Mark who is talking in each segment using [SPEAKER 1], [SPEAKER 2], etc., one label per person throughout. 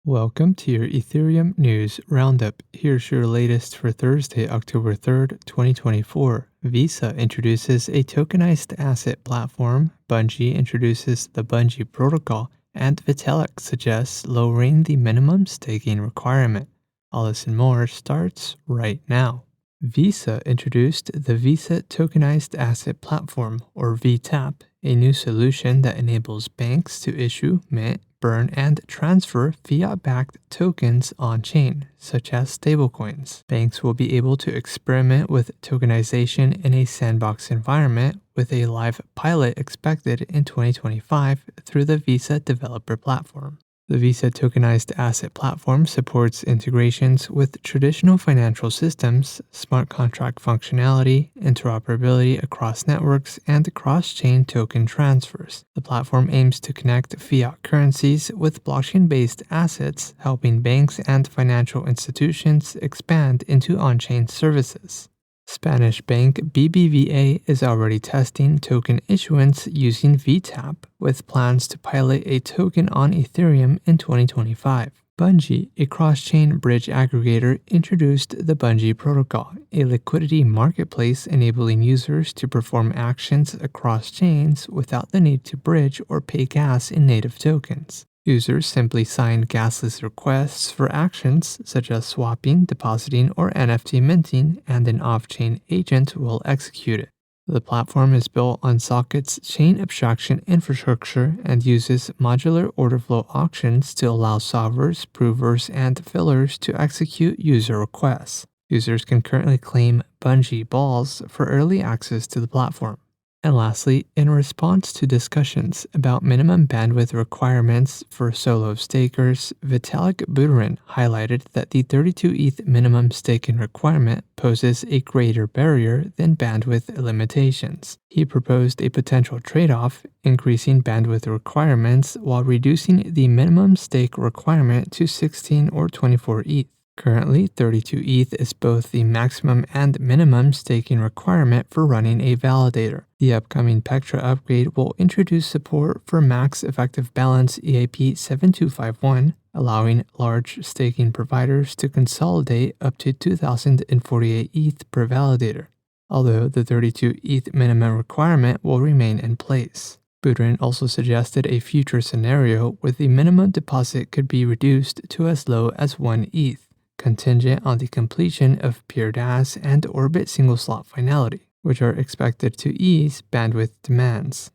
[SPEAKER 1] Welcome to your Ethereum News Roundup. Here's your latest for Thursday, October 3rd, 2024. Visa introduces a tokenized asset platform, Bungie introduces the Bungie protocol, and Vitalik suggests lowering the minimum staking requirement. All this and more starts right now. Visa introduced the Visa Tokenized Asset Platform, or VTAP, a new solution that enables banks to issue, mint, burn, and transfer fiat-backed tokens on-chain, such as stablecoins. Banks will be able to experiment with tokenization in a sandbox environment, with a live pilot expected in 2025 through the Visa Developer Platform. The Visa Tokenized Asset Platform supports integrations with traditional financial systems, smart contract functionality, interoperability across networks, and cross-chain token transfers. The platform aims to connect fiat currencies with blockchain-based assets, helping banks and financial institutions expand into on-chain services. Spanish bank BBVA is already testing token issuance using VTAP, with plans to pilot a token on Ethereum in 2025. Bungie, a cross-chain bridge aggregator, introduced the Bungie protocol, a liquidity marketplace enabling users to perform actions across chains without the need to bridge or pay gas in native tokens. Users simply sign gasless requests for actions such as swapping, depositing, or NFT minting, and an off-chain agent will execute it. The platform is built on Socket's chain abstraction infrastructure and uses modular order flow auctions to allow solvers, provers, and fillers to execute user requests. Users can currently claim Bungie balls for early access to the platform. And lastly, in response to discussions about minimum bandwidth requirements for solo stakers, Vitalik Buterin highlighted that the 32 ETH minimum staking requirement poses a greater barrier than bandwidth limitations. He proposed a potential trade-off, increasing bandwidth requirements while reducing the minimum stake requirement to 16 or 24 ETH. Currently, 32 ETH is both the maximum and minimum staking requirement for running a validator. The upcoming Pectra upgrade will introduce support for max effective balance EIP 7251, allowing large staking providers to consolidate up to 2,048 ETH per validator, although the 32 ETH minimum requirement will remain in place. Buterin also suggested a future scenario where the minimum deposit could be reduced to as low as 1 ETH. Contingent on the completion of Pure DAS and Orbit single-slot finality, which are expected to ease bandwidth demands.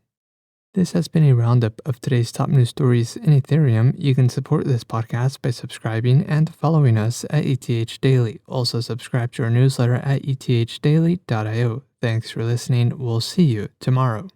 [SPEAKER 1] This has been a roundup of today's top news stories in Ethereum. You can support this podcast by subscribing and following us at ETH Daily. Also subscribe to our newsletter at ethdaily.io. Thanks for listening. We'll see you tomorrow.